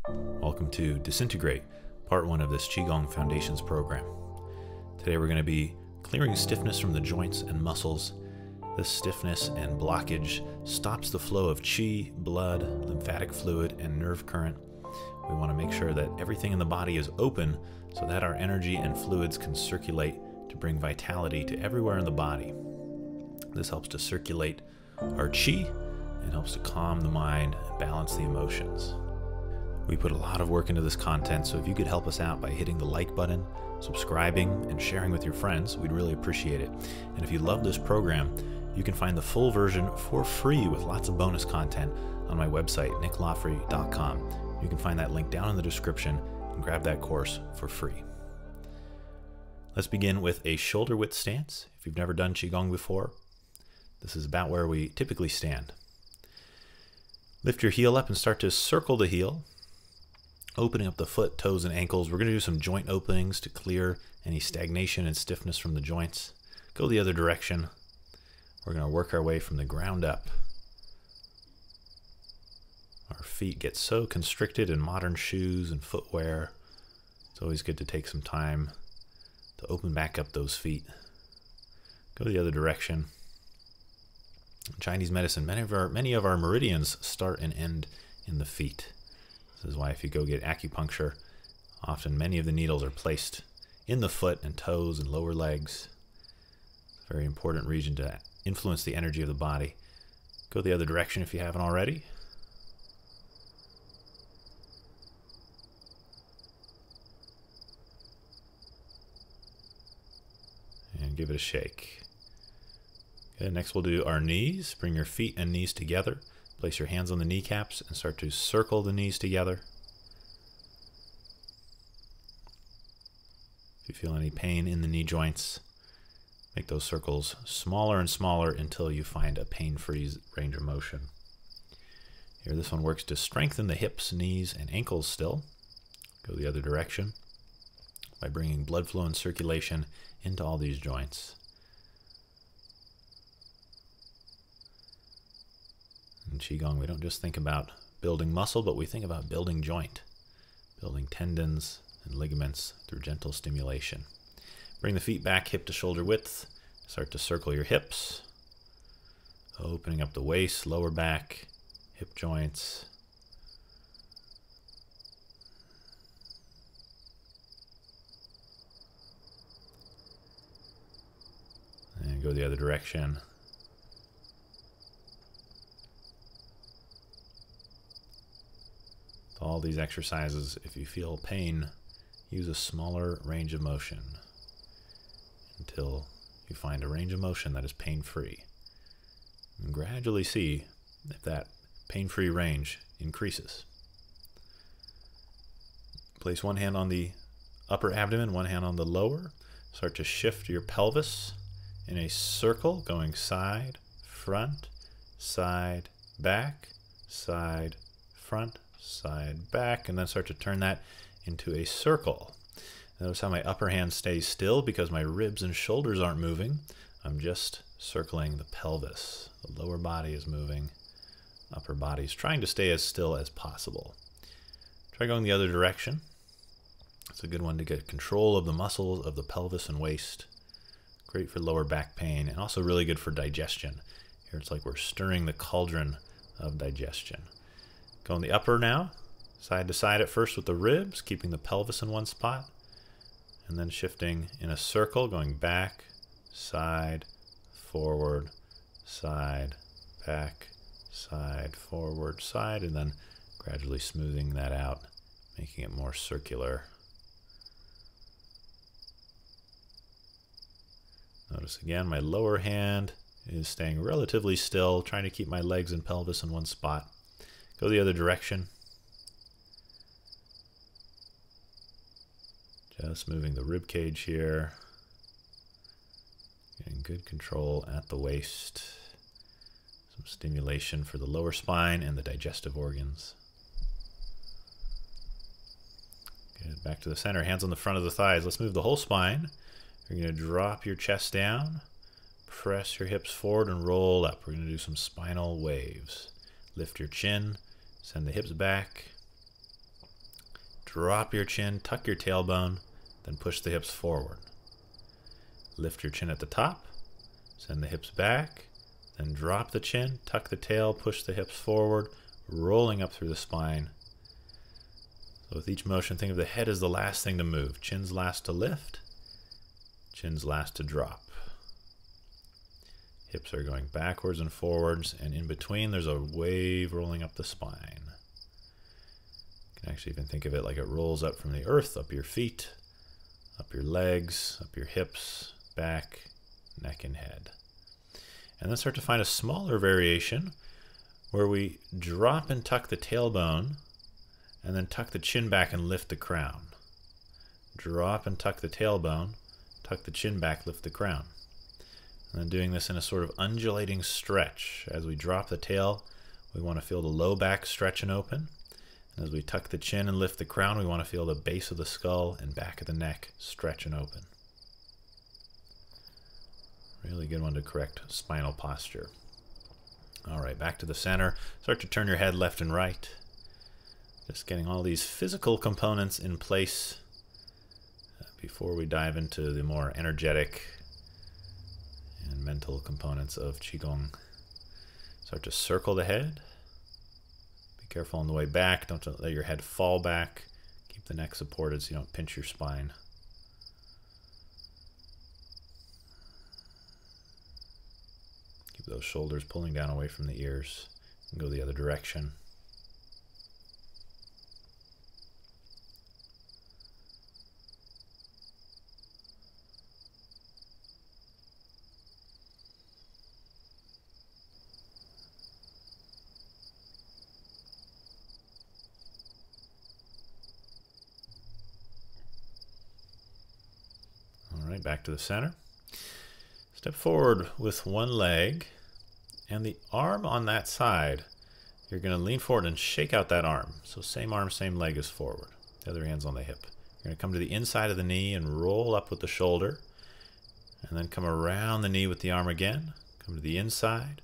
Welcome to Disintegrate, part 1 of this Qigong Foundations program. Today we're going to be clearing stiffness from the joints and muscles. This stiffness and blockage stops the flow of qi, blood, lymphatic fluid, and nerve current. We want to make sure that everything in the body is open so that our energy and fluids can circulate to bring vitality to everywhere in the body. This helps to circulate our qi and helps to calm the mind and balance the emotions. We put a lot of work into this content, so if you could help us out by hitting the like button, subscribing, and sharing with your friends, we'd really appreciate it. And if you love this program, you can find the full version for free with lots of bonus content on my website, nicklawfrey.com. You can find that link down in the description and grab that course for free. Let's begin with a shoulder width stance. If you've never done Qigong before, this is about where we typically stand. Lift your heel up and start to circle the heel, opening up the foot, toes, and ankles. We're going to do some joint openings to clear any stagnation and stiffness from the joints. Go the other direction. We're going to work our way from the ground up. Our feet get so constricted in modern shoes and footwear. It's always good to take some time to open back up those feet. Go the other direction. In Chinese medicine, many of our meridians start and end in the feet. This is why if you go get acupuncture, often many of the needles are placed in the foot and toes and lower legs. It's a very important region to influence the energy of the body. Go the other direction if you haven't already. And give it a shake. Okay, next we'll do our knees. Bring your feet and knees together. Place your hands on the kneecaps and start to circle the knees together. If you feel any pain in the knee joints, make those circles smaller and smaller until you find a pain-free range of motion. Here, this one works to strengthen the hips, knees, and ankles still. Go the other direction by bringing blood flow and circulation into all these joints. In Qigong, we don't just think about building muscle, but we think about building joint, building tendons and ligaments through gentle stimulation. Bring the feet back hip to shoulder width. Start to circle your hips, opening up the waist, lower back, hip joints. And go the other direction. All these exercises, if you feel pain, use a smaller range of motion until you find a range of motion that is pain-free. And gradually see if that pain-free range increases. Place one hand on the upper abdomen, one hand on the lower. Start to shift your pelvis in a circle, going side, front, side, back, side, front, side, back, and then start to turn that into a circle. Notice how my upper hand stays still because my ribs and shoulders aren't moving. I'm just circling the pelvis. The lower body is moving. Upper body is trying to stay as still as possible. Try going the other direction. It's a good one to get control of the muscles of the pelvis and waist. Great for lower back pain and also really good for digestion. Here it's like we're stirring the cauldron of digestion. Go in the upper now, side to side at first with the ribs, keeping the pelvis in one spot, and then shifting in a circle, going back, side, forward, side, back, side, forward, side, and then gradually smoothing that out, making it more circular. Notice again, my lower hand is staying relatively still, trying to keep my legs and pelvis in one spot. Go the other direction. Just moving the rib cage here. Getting good control at the waist. Some stimulation for the lower spine and the digestive organs. Good. Back to the center. Hands on the front of the thighs. Let's move the whole spine. You're going to drop your chest down. Press your hips forward and roll up. We're going to do some spinal waves. Lift your chin. Send the hips back. drop your chin, tuck your tailbone, then push the hips forward. Lift your chin at the top, send the hips back, then drop the chin, tuck the tail, push the hips forward, rolling up through the spine. So with each motion, think of the head as the last thing to move. Chin's last to lift, chin's last to drop. Hips are going backwards and forwards, and in between there's a wave rolling up the spine. You can actually even think of it like it rolls up from the earth, up your feet, up your legs, up your hips, back, neck, and head. And then start to find a smaller variation where we drop and tuck the tailbone, and then tuck the chin back and lift the crown. Drop and tuck the tailbone, tuck the chin back, lift the crown. And then doing this in a sort of undulating stretch. As we drop the tail, we want to feel the low back stretch and open. And as we tuck the chin and lift the crown, we want to feel the base of the skull and back of the neck stretch and open. Really good one to correct spinal posture. All right, back to the center. Start to turn your head left and right. Just getting all these physical components in place before we dive into the more energetic and mental components of Qigong. Start to circle the head. Be careful on the way back. Don't let your head fall back. Keep the neck supported so you don't pinch your spine. Keep those shoulders pulling down away from the ears. And go the other direction. Back to the center. Step forward with one leg, and the arm on that side, you're going to lean forward and shake out that arm. So same arm, same leg is forward. The other hand's on the hip. You're going to come to the inside of the knee and roll up with the shoulder, and then come around the knee with the arm again. Come to the inside,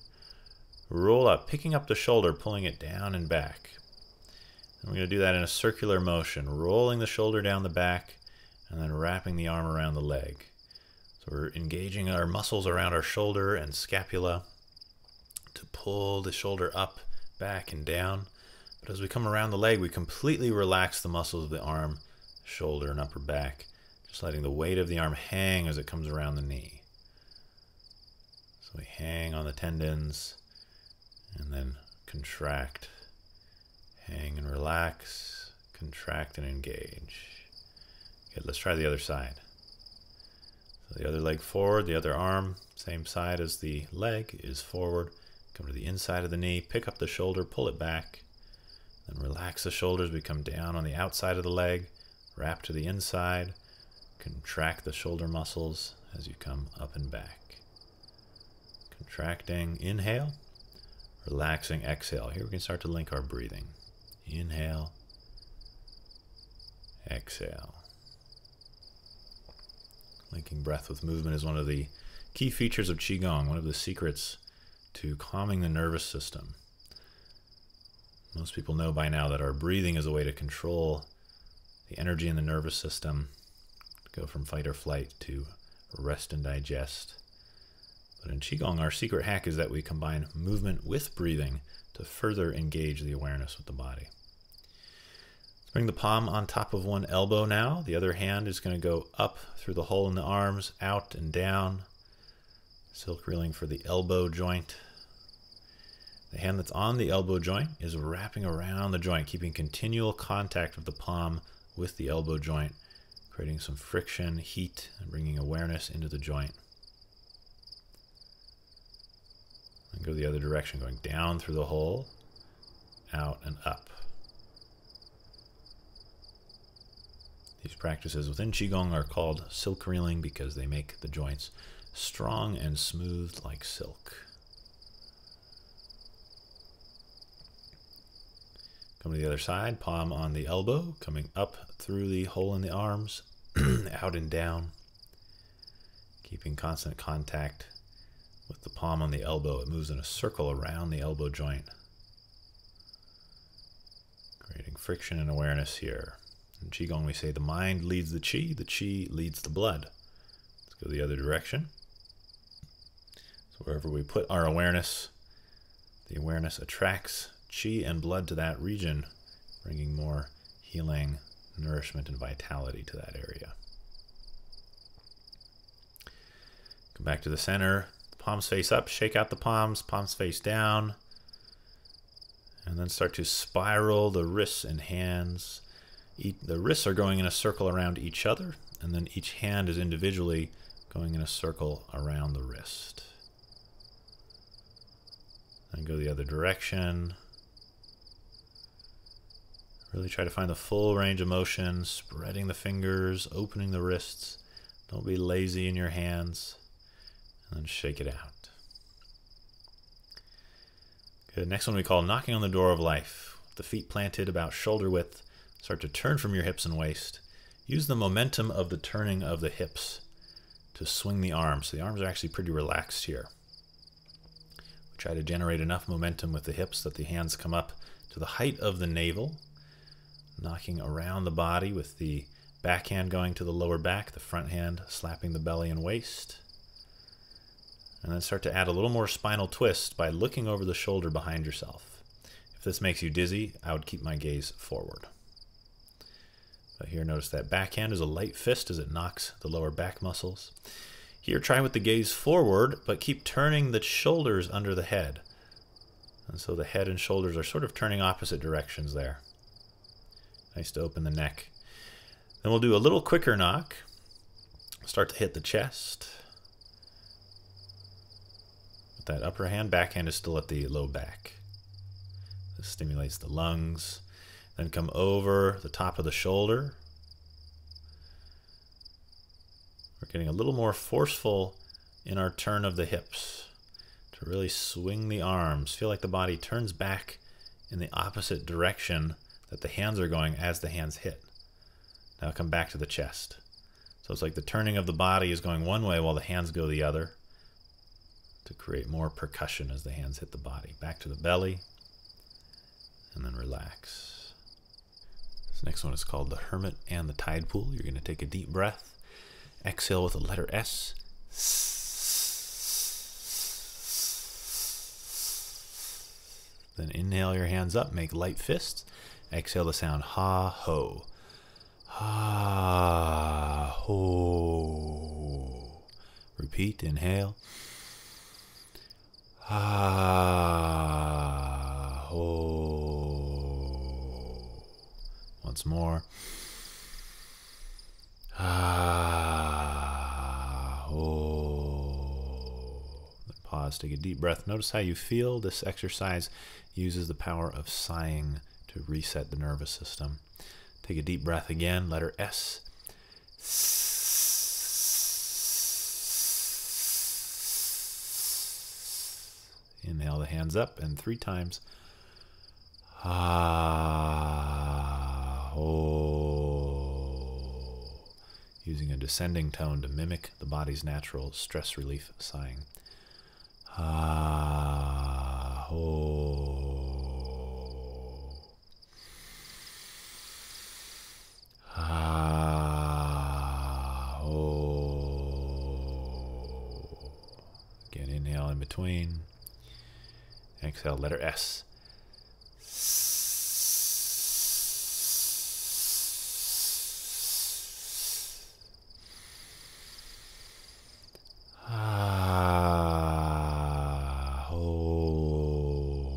roll up, picking up the shoulder, pulling it down and back. And we're going to do that in a circular motion, rolling the shoulder down the back, and then wrapping the arm around the leg. So we're engaging our muscles around our shoulder and scapula to pull the shoulder up, back, and down. But as we come around the leg, we completely relax the muscles of the arm, shoulder, and upper back, just letting the weight of the arm hang as it comes around the knee. So we hang on the tendons and then contract, hang and relax, contract and engage. Good, let's try the other side. So the other leg forward, the other arm, same side as the leg, is forward. Come to the inside of the knee, pick up the shoulder, pull it back. Then relax the shoulders, we come down on the outside of the leg, wrap to the inside, contract the shoulder muscles as you come up and back. Contracting, inhale, relaxing, exhale. Here we can start to link our breathing. Inhale, exhale. Linking breath with movement is one of the key features of Qigong, one of the secrets to calming the nervous system. Most people know by now that our breathing is a way to control the energy in the nervous system, to go from fight or flight to rest and digest. But in Qigong, our secret hack is that we combine movement with breathing to further engage the awareness with the body. Bring the palm on top of one elbow now. The other hand is going to go up through the hole in the arms, out and down. Silk reeling for the elbow joint. The hand that's on the elbow joint is wrapping around the joint, keeping continual contact of the palm with the elbow joint, creating some friction, heat, and bringing awareness into the joint. And go the other direction, going down through the hole, out and up. These practices within Qigong are called silk reeling because they make the joints strong and smooth like silk. Come to the other side, palm on the elbow, coming up through the hole in the arms, out and down. Keeping constant contact with the palm on the elbow. It moves in a circle around the elbow joint. Creating friction and awareness here. In Qigong we say the mind leads the Qi leads the blood. Let's go the other direction. So wherever we put our awareness, the awareness attracts Qi and blood to that region, bringing more healing, nourishment, and vitality to that area. Come back to the center, palms face up, shake out the palms, palms face down, and then start to spiral the wrists and hands. The wrists are going in a circle around each other, and then each hand is individually going in a circle around the wrist. And go the other direction. Really try to find the full range of motion, spreading the fingers, opening the wrists. Don't be lazy in your hands. And then shake it out. Good. Next one we call knocking on the door of life. With the feet planted about shoulder width, start to turn from your hips and waist. Use the momentum of the turning of the hips to swing the arms. So the arms are actually pretty relaxed here. We try to generate enough momentum with the hips that the hands come up to the height of the navel, knocking around the body with the back hand going to the lower back, the front hand slapping the belly and waist. And then start to add a little more spinal twist by looking over the shoulder behind yourself. If this makes you dizzy, I would keep my gaze forward. But here, notice that backhand is a light fist as it knocks the lower back muscles. Here, try with the gaze forward, but keep turning the shoulders under the head. And so the head and shoulders are sort of turning opposite directions there. Nice to open the neck. Then we'll do a little quicker knock. Start to hit the chest. With that upper hand, backhand is still at the low back. This stimulates the lungs. Then come over the top of the shoulder. We're getting a little more forceful in our turn of the hips to really swing the arms. Feel like the body turns back in the opposite direction that the hands are going as the hands hit. Now come back to the chest. So it's like the turning of the body is going one way while the hands go the other to create more percussion as the hands hit the body. Back to the belly, and then relax. This next one is called the Hermit and the Tide Pool. You're going to take a deep breath. Exhale with the letter S. Then inhale your hands up, make light fists. Exhale the sound ha, ho. Ha, ho. Repeat, inhale. Ha, ho. Once more. Ha, ho. Then pause, take a deep breath. Notice how you feel. This exercise uses the power of sighing to reset the nervous system. Take a deep breath again, letter S. Inhale the hands up, and 3 times. Ha, ho. Using a descending tone to mimic the body's natural stress relief sighing. Ha, ho. Ha, ho. Again, inhale in between. Exhale, letter S. Ha, ho.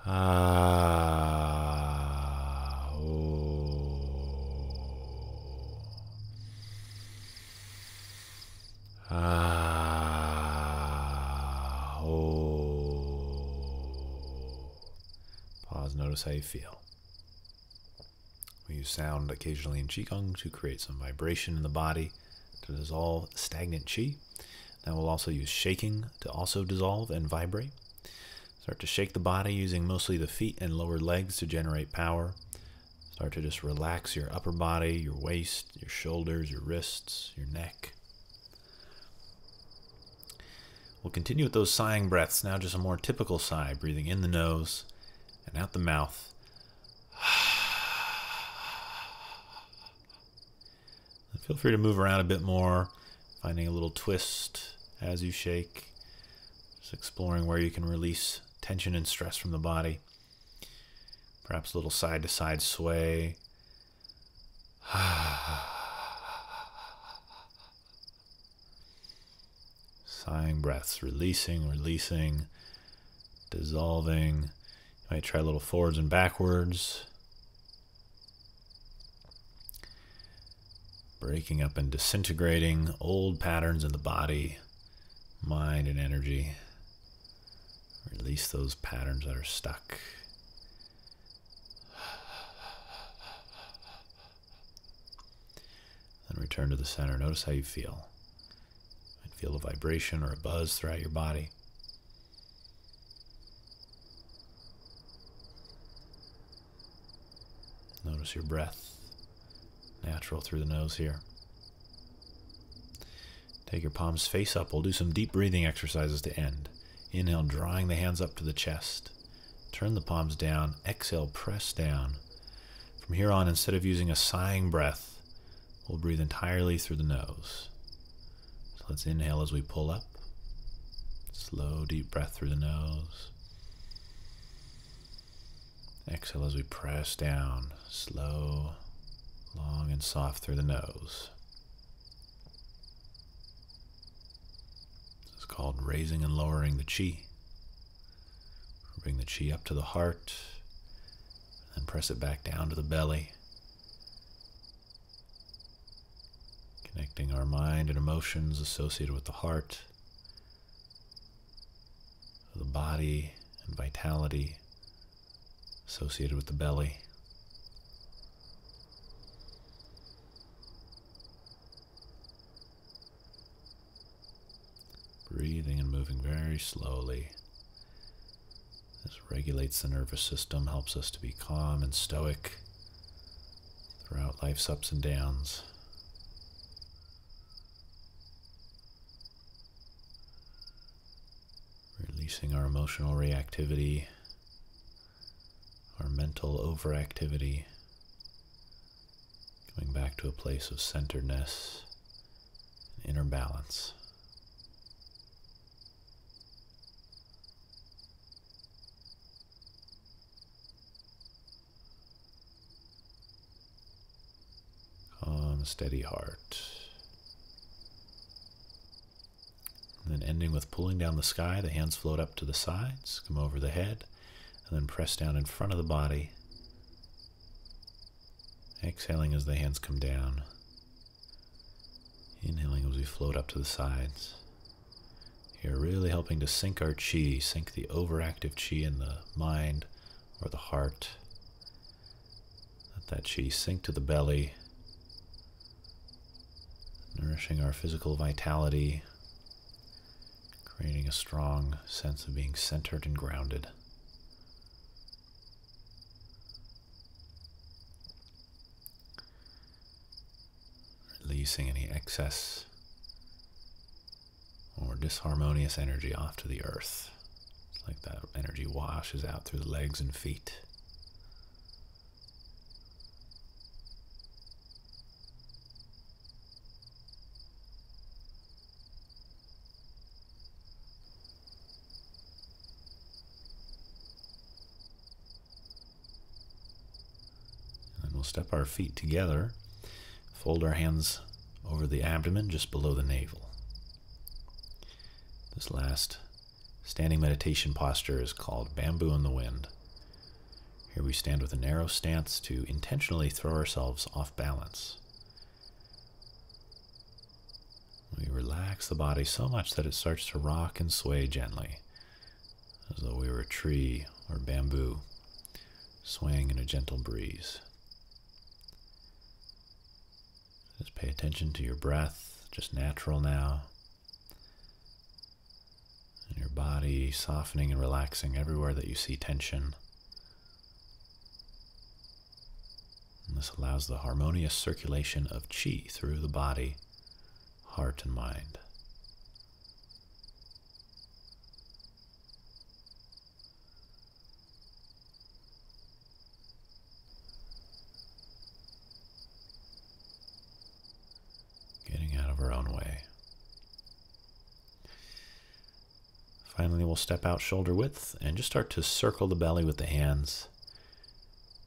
Ha, ho. Ha, ho. Pause, notice how you feel. We use sound occasionally in Qigong to create some vibration in the body to dissolve stagnant Qi. Now we'll also use shaking to also dissolve and vibrate. Start to shake the body using mostly the feet and lower legs to generate power. Start to just relax your upper body, your waist, your shoulders, your wrists, your neck. We'll continue with those sighing breaths. Now just a more typical sigh, breathing in the nose and out the mouth. And feel free to move around a bit more, finding a little twist as you shake. Just exploring where you can release tension and stress from the body. Perhaps a little side-to-side sway. Sighing breaths, releasing, dissolving. You might try a little forwards and backwards. Breaking up and disintegrating old patterns in the body, mind, and energy. Release those patterns that are stuck. Then return to the center. Notice how you feel. You might feel a vibration or a buzz throughout your body. Notice your breath. Natural through the nose here. Take your palms face up. We'll do some deep breathing exercises to end. Inhale, drawing the hands up to the chest. Turn the palms down. Exhale, press down. From here on, instead of using a sighing breath, we'll breathe entirely through the nose. So let's inhale as we pull up. Slow, deep breath through the nose. Exhale as we press down. Slow, long and soft through the nose. This is called raising and lowering the chi. Bring the chi up to the heart, and press it back down to the belly. Connecting our mind and emotions associated with the heart, the body and vitality associated with the belly. Breathing and moving very slowly. This regulates the nervous system, helps us to be calm and stoic throughout life's ups and downs. Releasing our emotional reactivity, our mental overactivity, coming back to a place of centeredness and inner balance. Calm, steady heart. And then ending with pulling down the sky, the hands float up to the sides, come over the head, and then press down in front of the body. Exhaling as the hands come down. Inhaling as we float up to the sides. Here, really helping to sync our chi, sync the overactive chi in the mind or the heart. Let that chi sink to the belly, nourishing our physical vitality, creating a strong sense of being centered and grounded. Releasing any excess or disharmonious energy off to the earth. It's like that energy washes out through the legs and feet. And we'll step our feet together, fold our hands over the abdomen just below the navel. This last standing meditation posture is called Bamboo in the Wind. Here we stand with a narrow stance to intentionally throw ourselves off balance. We relax the body so much that it starts to rock and sway gently, as though we were a tree or bamboo swaying in a gentle breeze. Just pay attention to your breath, just natural now. And your body softening and relaxing everywhere that you see tension. And this allows the harmonious circulation of chi through the body, heart, and mind. Finally, we'll step out shoulder width and just start to circle the belly with the hands.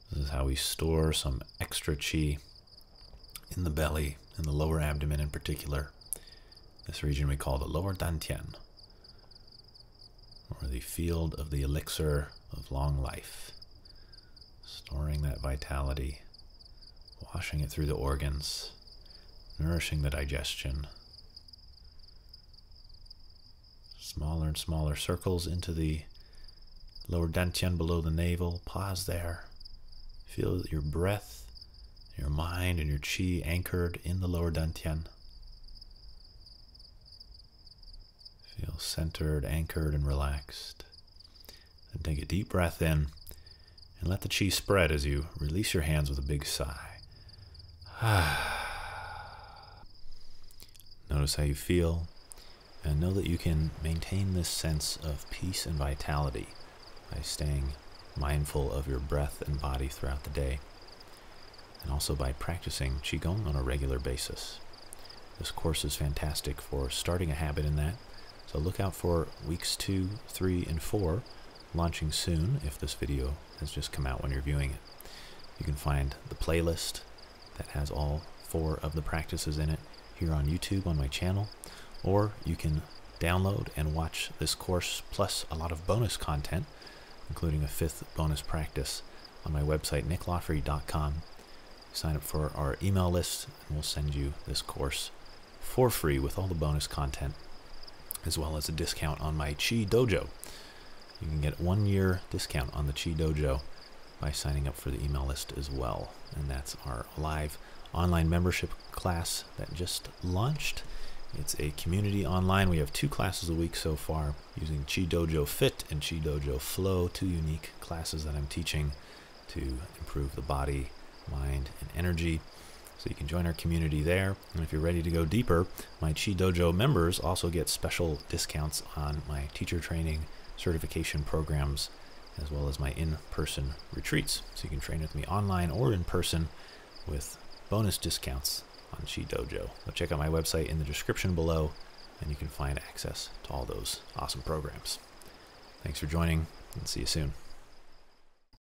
This is how we store some extra qi in the belly, in the lower abdomen in particular. This region we call the lower dantian, or the field of the elixir of long life. Storing that vitality, washing it through the organs, nourishing the digestion. Smaller and smaller circles into the lower dantian below the navel. Pause there. Feel your breath, your mind, and your qi anchored in the lower dantian. Feel centered, anchored, and relaxed. Then take a deep breath in and let the qi spread as you release your hands with a big sigh. Notice how you feel, and know that you can maintain this sense of peace and vitality by staying mindful of your breath and body throughout the day, and also by practicing Qigong on a regular basis. This course is fantastic for starting a habit in that, so look out for weeks 2, 3, and 4, launching soon if this video has just come out when you're viewing it. You can find the playlist that has all 4 of the practices in it here on YouTube on my channel, or you can download and watch this course plus a lot of bonus content, including a 5th bonus practice on my website, nicklawfrey.com. Sign up for our email list and we'll send you this course for free with all the bonus content, as well as a discount on my Qi Dojo. You can get 1-year discount on the Qi Dojo by signing up for the email list as well. And that's our live online membership class that just launched. It's a community online. We have 2 classes a week so far using Qi Dojo Fit and Qi Dojo Flow, 2 unique classes that I'm teaching to improve the body, mind, and energy. So you can join our community there. And if you're ready to go deeper, my Qi Dojo members also get special discounts on my teacher training certification programs, as well as my in-person retreats. So you can train with me online or in person with bonus discounts on Qi Dojo. So check out my website in the description below, and you can find access to all those awesome programs. Thanks for joining, and see you soon.